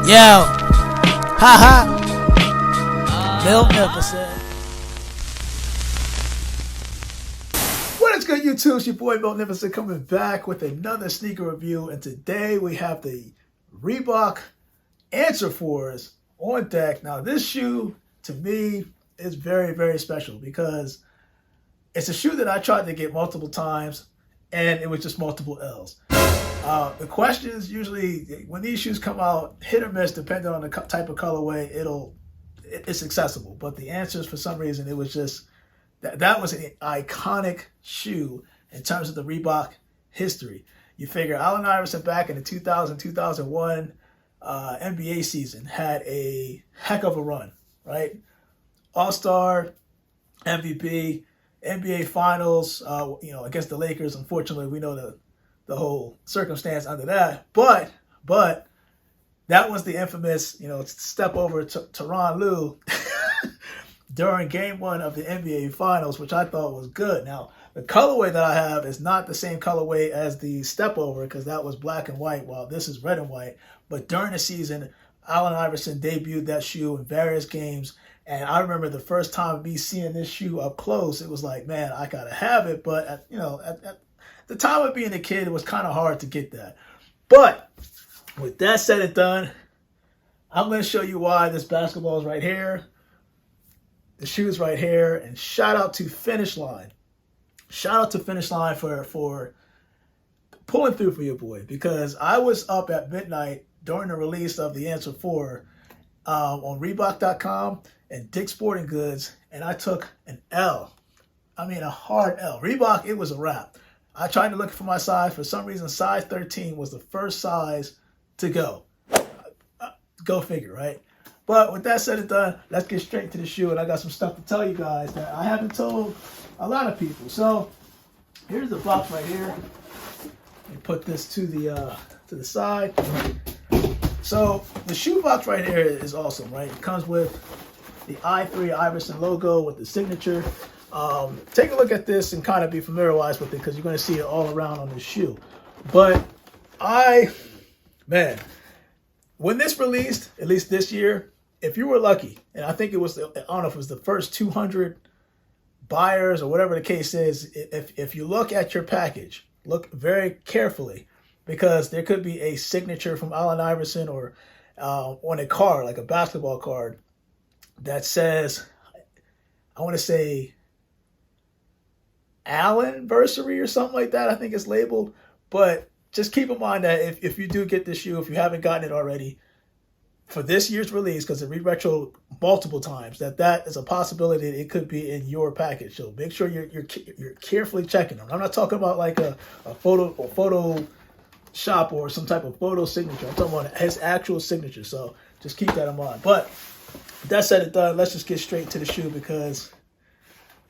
Yo, haha, Magnificent. What is good, YouTube? It's your boy Magnificent coming back with another sneaker review, and today we have the Reebok Answer IVs on deck. Now, this shoe to me is very, very special because it's a shoe that I tried to get multiple times, and it was just multiple L's. The questions usually, when these shoes come out, hit or miss, depending on the type of colorway, it's accessible. But the answers, for some reason, it was just, that was an iconic shoe in terms of the Reebok history. You figure Allen Iverson back in the 2000-2001 NBA season had a heck of a run, right? All-Star, MVP, NBA Finals, against the Lakers. Unfortunately, we know the whole circumstance under that. But that was the infamous, step over to Tyronn Lue during Game 1 of the NBA Finals, which I thought was good. Now, the colorway that I have is not the same colorway as the step over because that was black and white, while this is red and white. But during the season, Allen Iverson debuted that shoe in various games. And I remember the first time me seeing this shoe up close, it was like, man, I got to have it. But, at the time of being a kid, it was kind of hard to get that. But with that said and done, I'm going to show you why this basketball is right here. The shoe's right here. And shout out to Finish Line. Shout out to Finish Line for pulling through for your boy. Because I was up at midnight during the release of the Answer IV on Reebok.com and Dick's Sporting Goods. And I took an L. I mean, a hard L. Reebok, it was a wrap. I tried to look for my size. For some reason, size 13 was the first size to go. Go figure, right? But with that said and done, let's get straight to the shoe. And I got some stuff to tell you guys that I haven't told a lot of people. So here's the box right here. Let me put this to the side. So the shoe box right here is awesome, right? It comes with the i3 Iverson logo with the signature. Take a look at this and kind of be familiarized with it because you're going to see it all around on this shoe. But when this released, at least this year, if you were lucky, and I think it was, I don't know if it was the first 200 buyers or whatever the case is, if you look at your package, look very carefully because there could be a signature from Allen Iverson or on a card, like a basketball card, that says, I want to say, Allenversary or something like that. I think it's labeled. But just keep in mind that if you do get this shoe, if you haven't gotten it already, for this year's release, because it re-retro multiple times, that is a possibility that it could be in your package. So make sure you're carefully checking them. I'm not talking about like a photo shop or some type of photo signature. I'm talking about his actual signature. So just keep that in mind. But with that said and done, let's just get straight to the shoe because,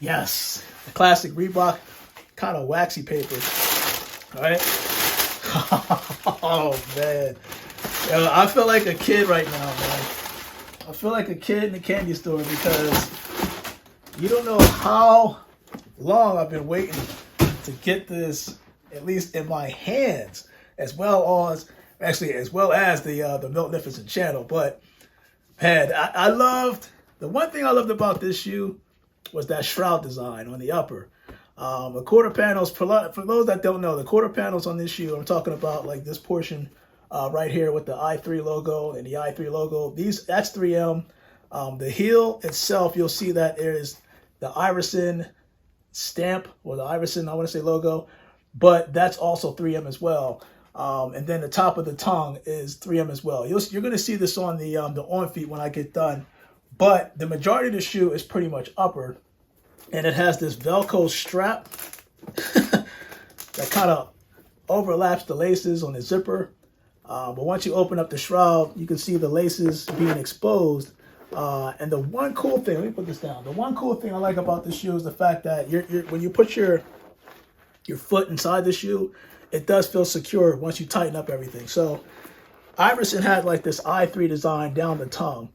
yes, the classic Reebok kind of waxy paper. All right. Oh, man. Yo, I feel like a kid right now, man. I feel like a kid in the candy store because you don't know how long I've been waiting to get this, at least in my hands, as well as the Magnificent channel. But, man, the one thing I loved about this shoe was that shroud design on the upper. The quarter panels, for those that don't know, the quarter panels on this shoe, I'm talking about like this portion right here with the i3 logo and the i3 logo. That's 3M. The heel itself, you'll see that there's the Iverson stamp or the Iverson, I want to say logo, but that's also 3M as well. And then the top of the tongue is 3M as well. You're going to see this on the on feet when I get done. But the majority of the shoe is pretty much upper. And it has this Velcro strap that kind of overlaps the laces on the zipper. But once you open up the shroud, you can see the laces being exposed. And the one cool thing, let me put this down. The one cool thing I like about this shoe is the fact that when you put your foot inside the shoe, it does feel secure once you tighten up everything. So Iverson had like this i3 design down the tongue.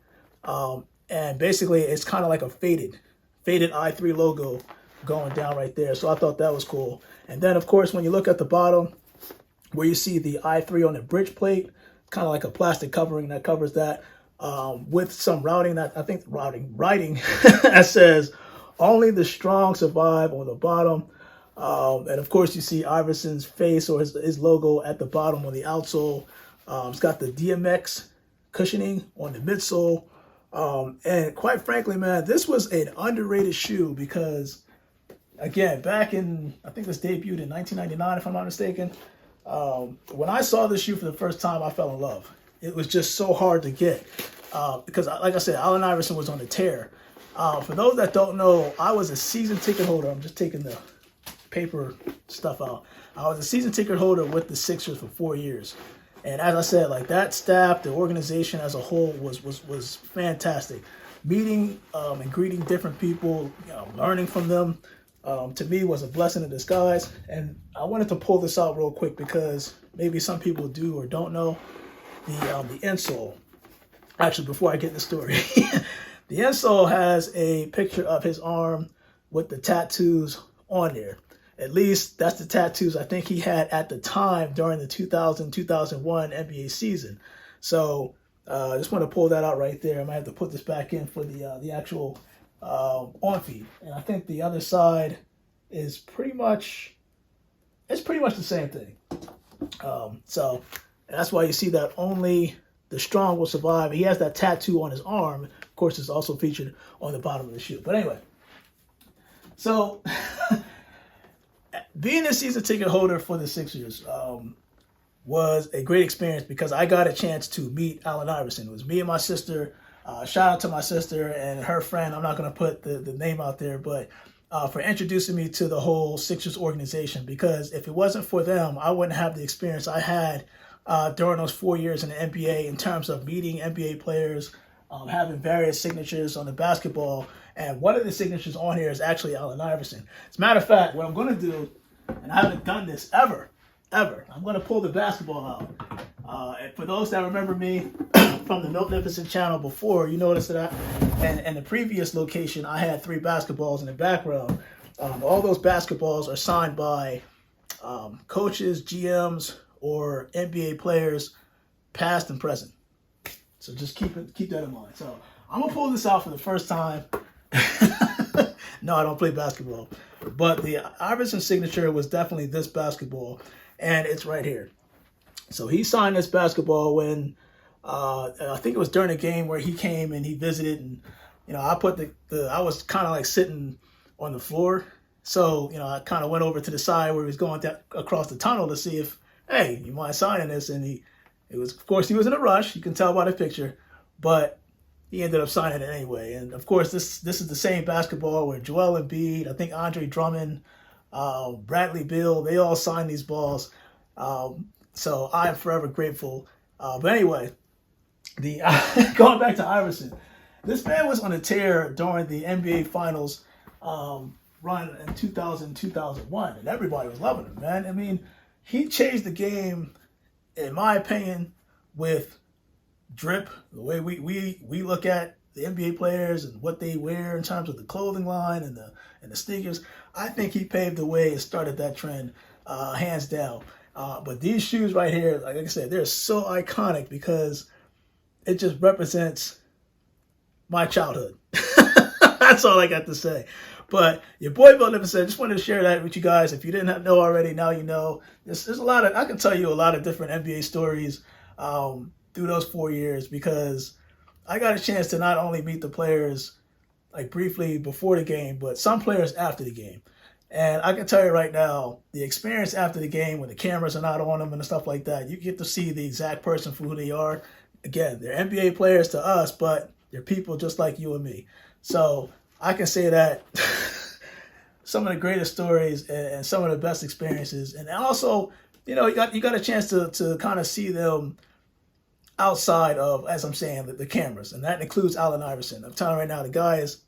And basically it's kind of like a faded i3 logo going down right there. So I thought that was cool. And then of course, when you look at the bottom where you see the i3 on the bridge plate, kind of like a plastic covering that covers that, with some writing that says only the strong survive on the bottom. And of course you see Iverson's face or his logo at the bottom on the outsole. It's got the DMX cushioning on the midsole. And quite frankly, man, this was an underrated shoe because, again, back in, I think this debuted in 1999, if I'm not mistaken. When I saw this shoe for the first time, I fell in love. It was just so hard to get because, like I said, Allen Iverson was on the tear. For those that don't know, I was a season ticket holder. I'm just taking the paper stuff out. I was a season ticket holder with the Sixers for 4 years. And as I said, like that staff, the organization as a whole was fantastic. Meeting and greeting different people, learning from them, to me was a blessing in disguise. And I wanted to pull this out real quick because maybe some people do or don't know the insole. Actually, before I get the story, the insole has a picture of his arm with the tattoos on there. At least that's the tattoos I think he had at the time during the 2000-2001 NBA season. So I just want to pull that out right there. I might have to put this back in for the actual on feed. And I think the other side is pretty much the same thing. So that's why you see that only the strong will survive. He has that tattoo on his arm. Of course, it's also featured on the bottom of the shoe. But anyway, so being a season ticket holder for the Sixers was a great experience because I got a chance to meet Allen Iverson. It was me and my sister. Shout out to my sister and her friend. I'm not going to put the name out there, but for introducing me to the whole Sixers organization, because if it wasn't for them, I wouldn't have the experience I had during those 4 years in the NBA in terms of meeting NBA players, having various signatures on the basketball. And one of the signatures on here is actually Allen Iverson. As a matter of fact, what I'm going to do, and I haven't done this ever, I'm going to pull the basketball out. And for those that remember me from the Magnificent channel before, you notice that in the previous location, I had 3 basketballs in the background. All those basketballs are signed by coaches, GMs, or NBA players, past and present. So just keep that in mind. So I'm going to pull this out for the first time. No, I don't play basketball. But the Iverson signature was definitely this basketball, and it's right here. So he signed this basketball when I think it was during a game where he came and he visited, and I put I was kind of like sitting on the floor, so I kind of went over to the side where he was going across the tunnel to see if, hey, you mind signing this? And of course he was in a rush. You can tell by the picture, but he ended up signing it anyway. And of course, this is the same basketball where Joel Embiid, I think Andre Drummond, Bradley Beal, they all signed these balls. So I am forever grateful. But anyway, going back to Iverson, this man was on a tear during the NBA Finals run in 2000-2001, and everybody was loving him, man. I mean, he changed the game, in my opinion, with drip, the way we look at the NBA players and what they wear in terms of the clothing line and the sneakers. I think he paved the way and started that trend, hands down. But these shoes right here, like I said, they're so iconic because it just represents my childhood. That's all I got to say. But your boy Bill Never said, just wanted to share that with you guys. If you didn't know already, now you know. There's a lot of, I can tell you a lot of different NBA stories through those 4 years, because I got a chance to not only meet the players like briefly before the game, but some players after the game. And I can tell you right now, the experience after the game when the cameras are not on them and stuff like that, you get to see the exact person for who they are. Again, they're NBA players to us, but they're people just like you and me. So I can say that some of the greatest stories and some of the best experiences. And also, you got a chance to kind of see them outside of, as I'm saying, the cameras. And that includes Allen Iverson. I'm telling you right now, the guy is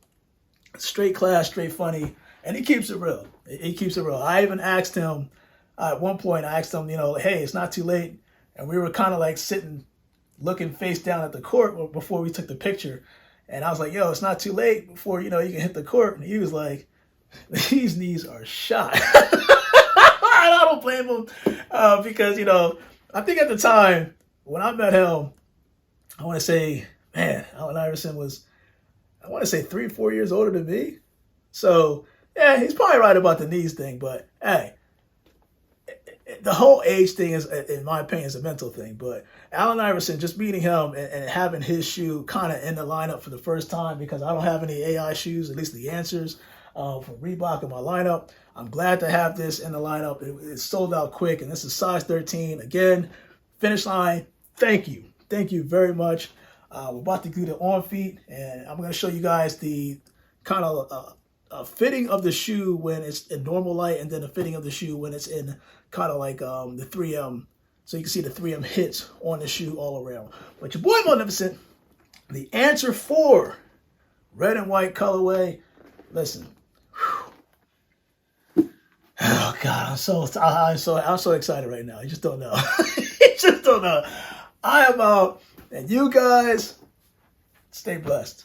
straight class, straight funny, and he keeps it real. He keeps it real. I even asked him, at one point, hey, it's not too late. And we were kind of like sitting, looking face down at the court before we took the picture. And I was like, yo, it's not too late before, you can hit the court. And he was like, these knees are shot. And I don't blame him because, I think at the time, when I met him, I want to say, man, Allen Iverson was, I want to say 3 or 4 years older than me. So, yeah, he's probably right about the knees thing. But, hey, the whole age thing is, in my opinion, is a mental thing. But Allen Iverson, just meeting him and having his shoe kind of in the lineup for the first time, because I don't have any AI shoes, at least the Answers from Reebok in my lineup. I'm glad to have this in the lineup. It sold out quick, and this is size 13. Again, finish line, thank you. Thank you very much. We're about to do the on feet, and I'm going to show you guys the kind of fitting of the shoe when it's in normal light, and then the fitting of the shoe when it's in kind of like the 3M. So you can see the 3M hits on the shoe all around. But your boy Magnificent, the Answer 4, red and white colorway. Listen. Oh God, I'm so excited right now. You just don't know. You just don't know. I am out, and you guys stay blessed.